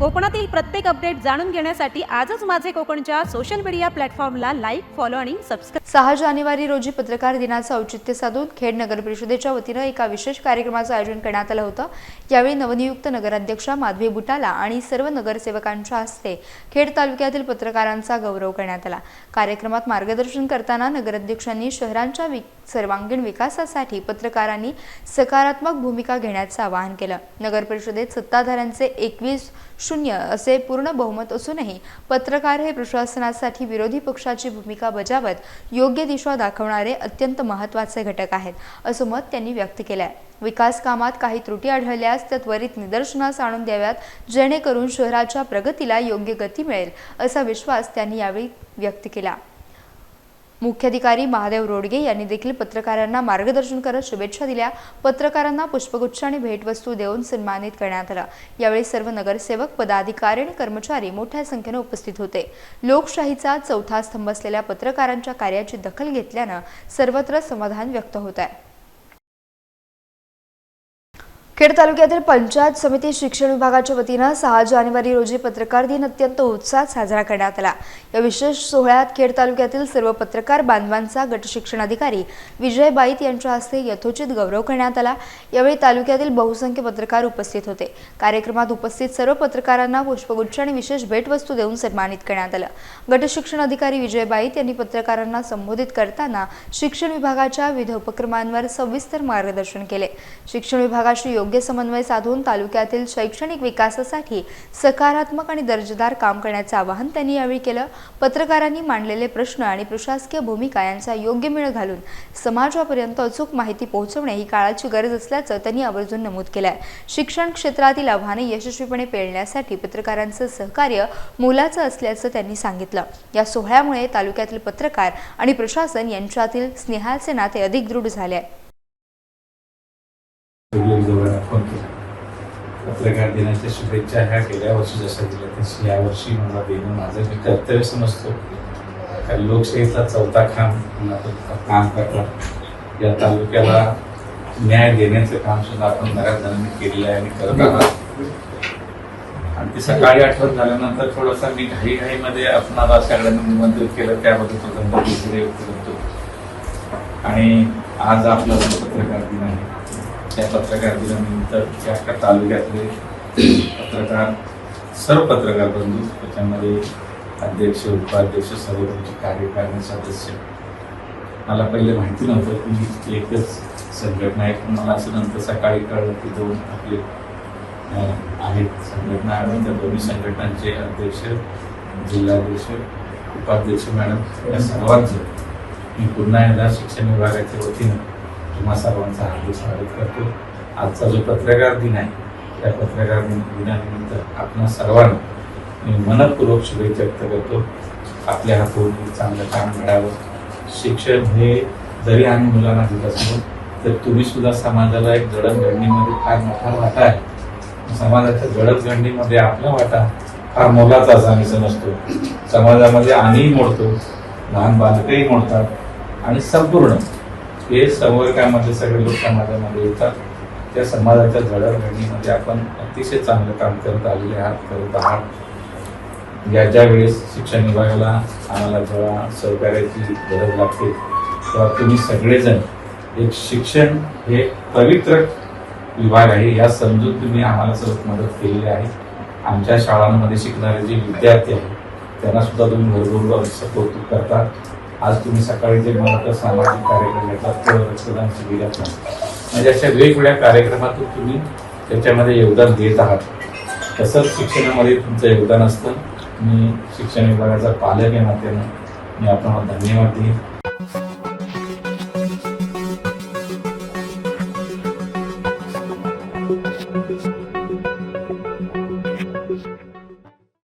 कोकणातील प्रत्येक अपडेट जाणून घेण्यासाठी आजच माझे कोकणच्या सोशल मीडिया प्लॅटफॉर्मला लाईक, फॉलो आणि सबस्क्राईब। 6 जानेवारी रोजी पत्रकार दिनाचं औचित्य साधून खेड नगर परिषदेच्या वतीनं एका विशेष कार्यक्रमाचं आयोजन करण्यात आलं होतं। यावेळी नवनियुक्त नगराध्यक्षा माधवी बुटाला आणि सर्व नगरसेवकांच्या हस्ते खेड तालुक्यातील पत्रकारांचा गौरव करण्यात आला। कार्यक्रमात मार्गदर्शन करताना नगराध्यक्षांनी शहरांच्या सर्वांगीण विकासासाठी पत्रकारांनी सकारात्मक भूमिका घेण्याचं आवाहन केलं। नगर परिषदेत सत्ताधाऱ्यांचे 21-0 असे पूर्ण बहुमत असूनही पत्रकार हे प्रशासनासाठी विरोधी पक्षाची भूमिका बजावत योग्य दिशा दाखवणारे अत्यंत महत्त्वाचे घटक आहेत, असं मत त्यांनी व्यक्त केलं आहे। विकास कामात काही त्रुटी आढळल्यास त्या त्वरित निदर्शनास आणून द्याव्यात, जेणेकरून शहराच्या प्रगतीला योग्य गती मिळेल, असा विश्वास त्यांनी यावेळी व्यक्त केला। मुख्याधिकारी महादेव रोडगे यांनी देखील पत्रकारांना मार्गदर्शन करत शुभेच्छा दिल्या। पत्रकारांना पुष्पगुच्छ आणि भेटवस्तू देऊन सन्मानित करण्यात आलं। यावेळी सर्व नगरसेवक, पदाधिकारी आणि कर्मचारी मोठ्या संख्येने उपस्थित होते। लोकशाहीचा चौथा स्तंभ असलेल्या पत्रकारांच्या कार्याची दखल घेतल्यानं सर्वत्र समाधान व्यक्त होत आहे। खेड तालुक्यातील पंचायत समिती शिक्षण विभागाच्या वतीनं 6 जानेवारी रोजी पत्रकार दिन अत्यंत उत्साहात साजरा करण्यात आला। या विशेष सोहळ्यात खेड तालुक्यातील सर्व पत्रकार बांधवांचा गट शिक्षण अधिकारी विजय बाईत यांच्या हस्ते यथोचित गौरव करण्यात आला। यावेळी तालुक्यातील बहुसंख्य पत्रकार उपस्थित होते। कार्यक्रमात उपस्थित सर्व पत्रकारांना पुष्पगुच्छ आणि विशेष भेटवस्तू देऊन सन्मानित करण्यात आलं। गट शिक्षण अधिकारी विजय बाईत यांनी पत्रकारांना संबोधित करताना शिक्षण विभागाच्या विविध उपक्रमांवर सविस्तर मार्गदर्शन केले। शिक्षण विभागाशी योग्य समन्वय साधून तालुक्यातील शैक्षणिक विकासासाठी सकारात्मक आणि दर्जेदार काम करण्याचे आवाहन त्यांनी यावेळी केलं। पत्रकारांनी मांडलेले प्रश्न आणि प्रशासकीय भूमिका यांचा योग्य मेळ घालून समाजापर्यंत अचूक माहिती पोहोचवणे ही काळाची गरज असल्याचं त्यांनी आवर्जून नमूद केलं आहे। शिक्षण क्षेत्रातील आव्हाने यशस्वीपणे पेलण्यासाठी पत्रकारांचं सहकार्य मोलाचं असल्याचं त्यांनी सांगितलं। या सोहळ्यामुळे तालुक्यातील पत्रकार आणि प्रशासन यांच्यातील स्नेहाचे नाते अधिक दृढ झाले आहे। पत्रकार दिनाच्या शुभेच्छा ह्या गेल्या वर्षी जशा दिल्या तशी यावर्षी मला देणं माझं मी कर्तव्य समजतो। कारण लोकशाहीचा चौथा खांब काम करतात। या तालुक्याला न्याय देण्याचं काम सुद्धा आपण बऱ्याच जणांनी केलेलं आहे आणि करत आहोत। आणि ती सकाळी आठवण झाल्यानंतर थोडासा मी घाईमध्ये आपणाला सगळ्यांना निमंत्रित केलं, त्याबद्दल कृतज्ञता व्यक्त करतो। आणि आज आपला पत्रकार दिन आहे। त्या पत्रकार दिनानिमित्त या तालुक्यातले पत्रकार, सर्व पत्रकार बंधू, त्याच्यामध्ये अध्यक्ष, उपाध्यक्ष, सर्व तुमचे कार्यकारिणी सदस्य, मला पहिले माहिती नव्हतं की एकच संघटना आहे, पण मला असं नंतर सकाळी कळलं की 2 आपले आहेत संघटना आणि त्या दोन्ही संघटनांचे अध्यक्ष, जिल्हाध्यक्ष, उपाध्यक्ष मॅडम या सर्वांचं मी पुन्हा एकदा शिक्षण विभागाच्या वतीनं तुम्हा सर्वांचा हार्दिक स्वागत करतो। आजचा जो पत्रकार दिन आहे त्या पत्रकार दिनानिमित्त आपण सर्वांना मी मनपूर्वक शुभेच्छा व्यक्त करतो। आपल्या हातून चांगलं काम घडावं। शिक्षण हे जरी आम्ही मुलांना देत असलो तर तुम्ही सुद्धा समाजाला एक जडणघडणीमध्ये फार मोठा वाटा आहे। समाजाच्या जडणघडणीमध्ये आपला वाटा फार मोलाचा असा आम्ही समजतो। समाजामध्ये आम्हीही मोडतो, लहान बालकही मोडतात आणि संपूर्ण हे संवर्गामध्ये सगळे लोक समाजामध्ये येतात। त्या समाजाच्या जडणघडणीमध्ये आपण अतिशय चांगलं काम करत आहात। ज्या वेळेस शिक्षण विभागाला आम्हाला जेव्हा सहकार्याची गरज लागते तेव्हा तुम्ही सगळेजण एक शिक्षण हे पवित्र विभाग आहे या समजून तुम्ही आम्हाला सर्व मदत केलेली आहे। आमच्या शाळांमध्ये शिकणारे जे विद्यार्थी आहेत त्यांना सुद्धा तुम्ही भरपूर सपोर्ट करता। आज तुम्ही सकाळी जे मला सामाजिक कार्यक्रम घेतला, रक्तदान शिबिर घेतला, म्हणजे अशा वेगवेगळ्या कार्यक्रमातून तुम्ही त्याच्यामध्ये योगदान देत आहात। तसंच शिक्षणामध्ये तुमचं योगदान असतं। मी शिक्षण विभागाचा पालक या नात्यानं मी आपल्याला धन्यवाद देईन।